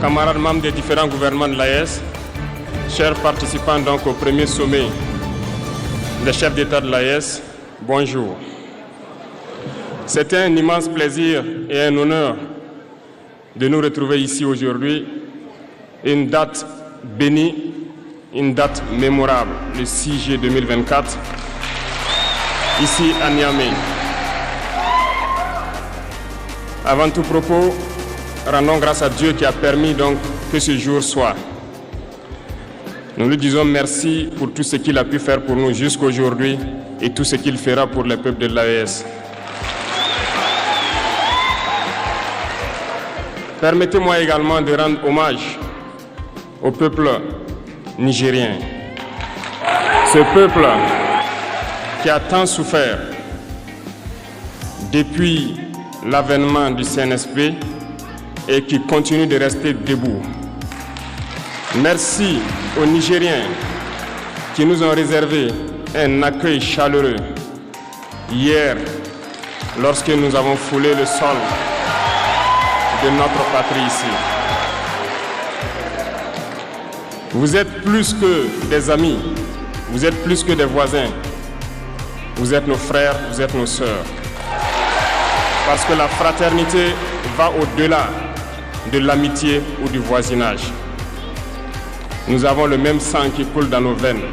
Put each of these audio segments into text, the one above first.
camarades membres des différents gouvernements de l'AES, chers participants donc au premier sommet des chefs d'État de l'AES, bonjour. C'était un immense plaisir et un honneur de nous retrouver ici aujourd'hui, une date bénie, une date mémorable, le 6 juillet 2024, ici à Niamey. Avant tout propos, rendons grâce à Dieu qui a permis donc que ce jour soit. Nous lui disons merci pour tout ce qu'il a pu faire pour nous jusqu'aujourd'hui et tout ce qu'il fera pour le peuple de l'AES. Permettez-moi également de rendre hommage au peuple nigérien. Ce peuple qui a tant souffert depuis l'avènement du CNSP et qui continue de rester debout. Merci aux Nigériens qui nous ont réservé un accueil chaleureux hier lorsque nous avons foulé le sol de notre patrie ici. Vous êtes plus que des amis, vous êtes plus que des voisins, vous êtes nos frères, vous êtes nos sœurs. Parce que la fraternité va au-delà de l'amitié ou du voisinage. Nous avons le même sang qui coule dans nos veines.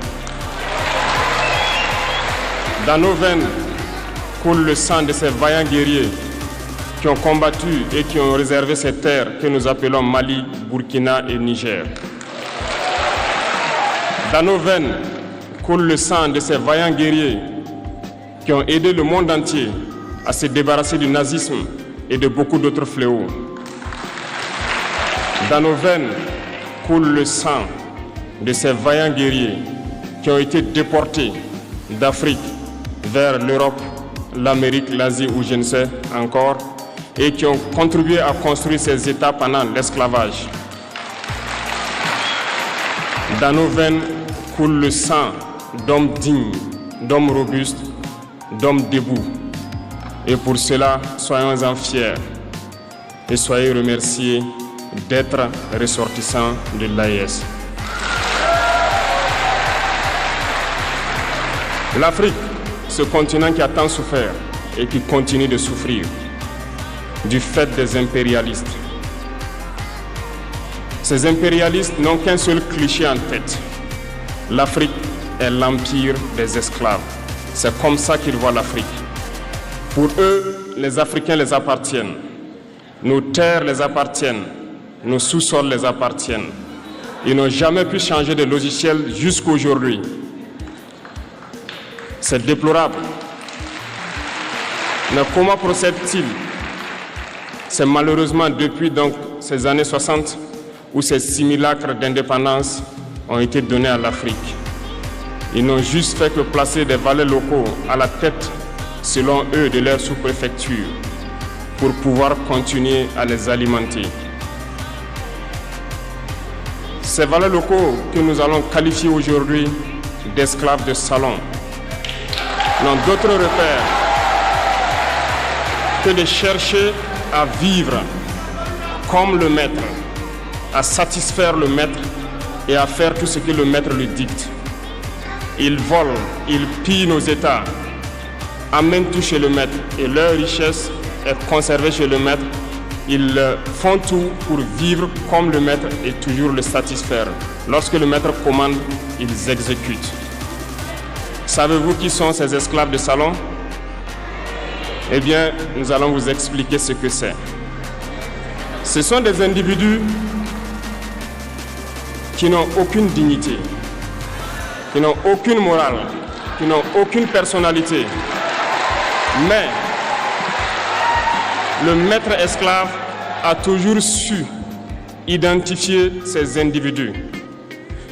Dans nos veines coule le sang de ces vaillants guerriers qui ont combattu et qui ont réservé ces terres que nous appelons Mali, Burkina et Niger. Dans nos veines coule le sang de ces vaillants guerriers qui ont aidé le monde entier à se débarrasser du nazisme et de beaucoup d'autres fléaux. Dans nos veines coule le sang de ces vaillants guerriers qui ont été déportés d'Afrique vers l'Europe, l'Amérique, l'Asie ou je ne sais encore, et qui ont contribué à construire ces États pendant l'esclavage. Dans nos veines coule le sang d'hommes dignes, d'hommes robustes, d'hommes debout. Et pour cela, soyons-en fiers et soyez remerciés d'être ressortissants de l'AES. L'Afrique, ce continent qui a tant souffert et qui continue de souffrir du fait des impérialistes. Ces impérialistes n'ont qu'un seul cliché en tête. L'Afrique est l'empire des esclaves. C'est comme ça qu'ils voient l'Afrique. Pour eux, les Africains les appartiennent. Nos terres les appartiennent. Nos sous-sols les appartiennent. Ils n'ont jamais pu changer de logiciel jusqu'à aujourd'hui. C'est déplorable. Mais comment procèdent-ils? C'est malheureusement depuis donc ces années 60 où ces simulacres d'indépendance ont été donnés à l'Afrique. Ils n'ont juste fait que placer des valets locaux à la tête, selon eux, de leur sous-préfecture pour pouvoir continuer à les alimenter. Ces valets locaux que nous allons qualifier aujourd'hui d'esclaves de salon n'ont d'autre repère que de chercher à vivre comme le maître, à satisfaire le maître et à faire tout ce que le maître lui dicte. Ils volent, ils pillent nos États, amènent tout chez le maître et leur richesse est conservée chez le maître. Ils font tout pour vivre comme le maître et toujours le satisfaire. Lorsque le maître commande, ils exécutent. Savez-vous qui sont ces esclaves de salon? Eh bien, nous allons vous expliquer ce que c'est. Ce sont des individus qui n'ont aucune dignité, qui n'ont aucune morale, qui n'ont aucune personnalité. Mais le maître esclave a toujours su identifier ces individus.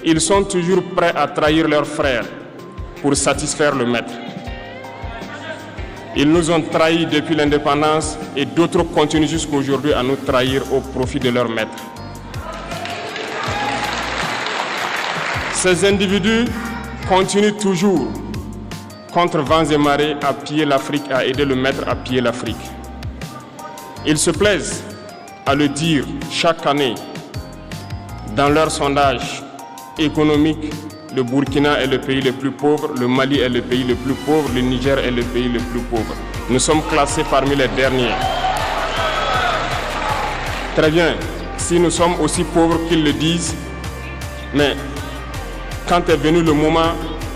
Ils sont toujours prêts à trahir leurs frères pour satisfaire le maître. Ils nous ont trahis depuis l'indépendance et d'autres continuent jusqu'à aujourd'hui à nous trahir au profit de leur maître. Ces individus continuent toujours, contre vents et marées, à piller l'Afrique, à aider le maître à piller l'Afrique. Ils se plaisent à le dire chaque année Dans leur sondage économique, le Burkina est le pays le plus pauvre, le Mali est le pays le plus pauvre, le Niger est le pays le plus pauvre. Nous sommes classés parmi les derniers. Très bien, si nous sommes aussi pauvres qu'ils le disent, mais quand est venu le moment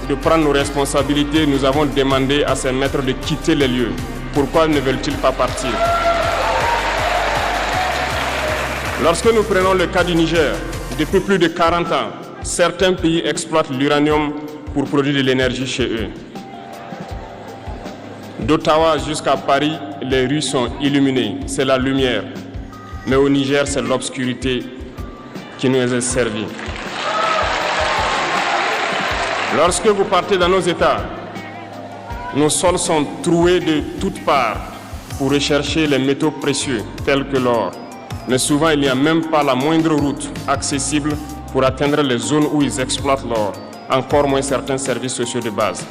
de prendre nos responsabilités, nous avons demandé à ces maîtres de quitter les lieux. Pourquoi ne veulent-ils pas partir? Lorsque nous prenons le cas du Niger, depuis plus de 40 ans, certains pays exploitent l'uranium pour produire de l'énergie chez eux. D'Ottawa jusqu'à Paris, les rues sont illuminées, c'est la lumière. Mais au Niger, c'est l'obscurité qui nous est servie. Lorsque vous partez dans nos États, nos sols sont troués de toutes parts pour rechercher les métaux précieux tels que l'or. Mais souvent, il n'y a même pas la moindre route accessible pour atteindre les zones où ils exploitent l'or, encore moins certains services sociaux de base.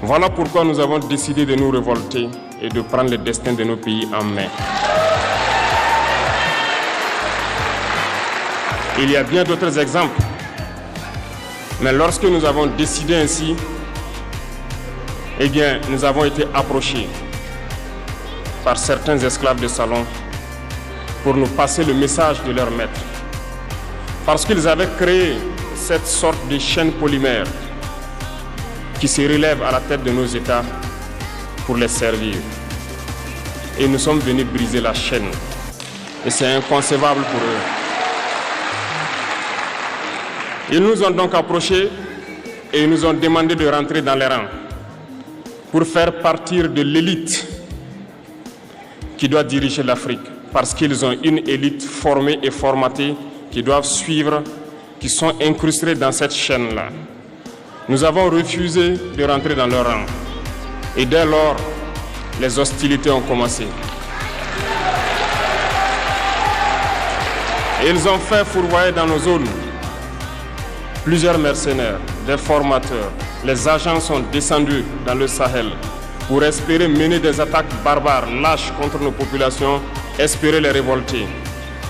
Voilà pourquoi nous avons décidé de nous révolter et de prendre le destin de nos pays en main. Il y a bien d'autres exemples. Mais lorsque nous avons décidé ainsi, eh bien, nous avons été approchés par certains esclaves de salon pour nous passer le message de leur maître. Parce qu'ils avaient créé cette sorte de chaîne polymère qui se relève à la tête de nos États pour les servir. Et nous sommes venus briser la chaîne. Et c'est inconcevable pour eux. Ils nous ont donc approchés et ils nous ont demandé de rentrer dans les rangs pour faire partir de l'élite qui doit diriger l'Afrique, parce qu'ils ont une élite formée et formatée qui doivent suivre, qui sont incrustés dans cette chaîne-là. Nous avons refusé de rentrer dans leur rang. Et dès lors, les hostilités ont commencé. Et ils ont fait fourvoyer dans nos zones plusieurs mercenaires, des formateurs. Les agents sont descendus dans le Sahel pour espérer mener des attaques barbares, lâches contre nos populations, espérer les révolter.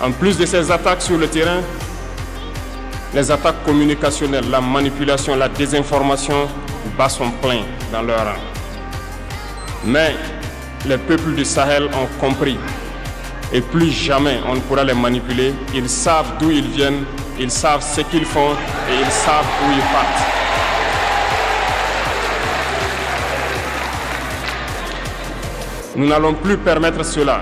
En plus de ces attaques sur le terrain, les attaques communicationnelles, la manipulation, la désinformation battent son plein dans leur rang. Mais les peuples du Sahel ont compris et plus jamais on ne pourra les manipuler. Ils savent d'où ils viennent, ils savent ce qu'ils font et ils savent où ils partent. Nous n'allons plus permettre cela.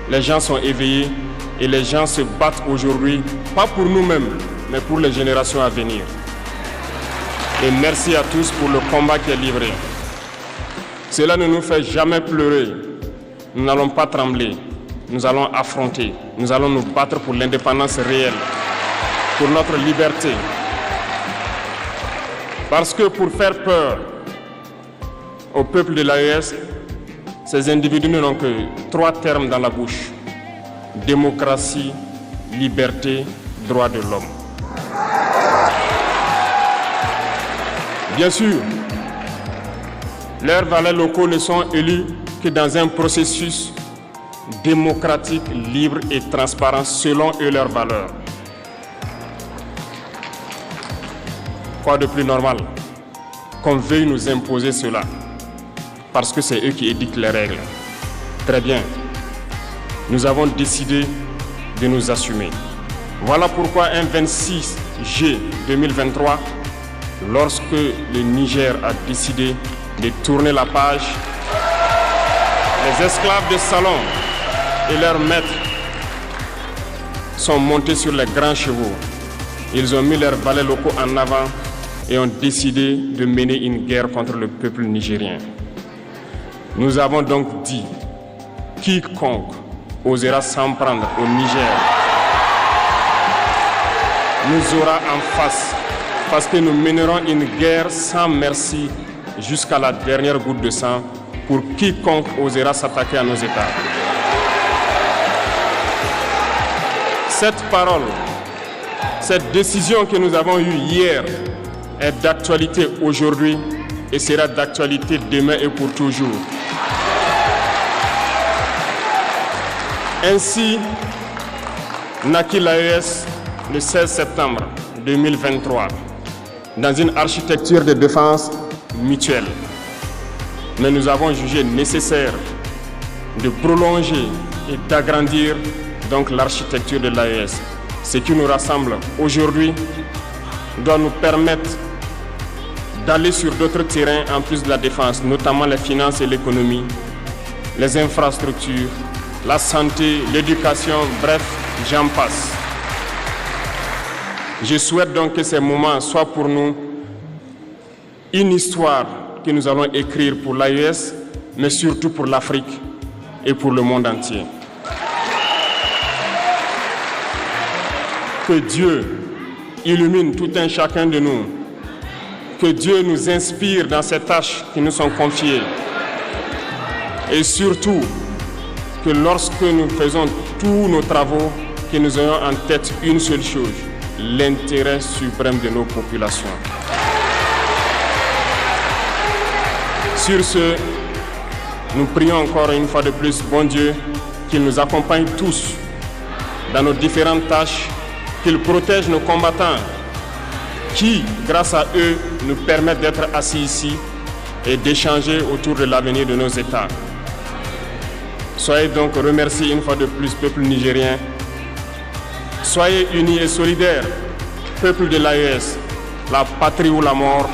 Les gens sont éveillés et les gens se battent aujourd'hui, pas pour nous-mêmes, mais pour les générations à venir. Et merci à tous pour le combat qui est livré. Cela ne nous fait jamais pleurer. Nous n'allons pas trembler. Nous allons affronter. Nous allons nous battre pour l'indépendance réelle, pour notre liberté. Parce que pour faire peur au peuple de l'AES, ces individus n'ont que 3 termes dans la bouche: démocratie, liberté, droit de l'homme. Bien sûr, leurs valets locaux ne sont élus que dans un processus démocratique, libre et transparent selon eux leurs valeurs. Quoi de plus normal qu'on veuille nous imposer cela, parce que c'est eux qui édictent les règles. Très bien, nous avons décidé de nous assumer. Voilà pourquoi un 26 juillet 2023, lorsque le Niger a décidé de tourner la page, les esclaves de salon et leurs maîtres sont montés sur les grands chevaux. Ils ont mis leurs valets locaux en avant et ont décidé de mener une guerre contre le peuple nigérien. Nous avons donc dit, quiconque osera s'en prendre au Niger nous aura en face, parce que nous mènerons une guerre sans merci jusqu'à la dernière goutte de sang pour quiconque osera s'attaquer à nos États. Cette parole, cette décision que nous avons eue hier est d'actualité aujourd'hui et sera d'actualité demain et pour toujours. Ainsi naquit l'AES le 16 septembre 2023 dans une architecture de défense mutuelle. Mais nous avons jugé nécessaire de prolonger et d'agrandir donc l'architecture de l'AES. Ce qui nous rassemble aujourd'hui doit nous permettre d'aller sur d'autres terrains en plus de la défense, notamment les finances et l'économie, les infrastructures, la santé, l'éducation, bref, j'en passe. Je souhaite donc que ces moments soient pour nous une histoire que nous allons écrire pour l'AES, mais surtout pour l'Afrique et pour le monde entier. Que Dieu illumine tout un chacun de nous. Que Dieu nous inspire dans ces tâches qui nous sont confiées. Et surtout, que lorsque nous faisons tous nos travaux, que nous ayons en tête une seule chose, l'intérêt suprême de nos populations. Sur ce, nous prions encore une fois de plus, bon Dieu, qu'il nous accompagne tous dans nos différentes tâches, qu'il protège nos combattants qui, grâce à eux, nous permettent d'être assis ici et d'échanger autour de l'avenir de nos États. Soyez donc remerciés une fois de plus, peuple nigérien. Soyez unis et solidaires, peuple de l'AES, la patrie ou la mort.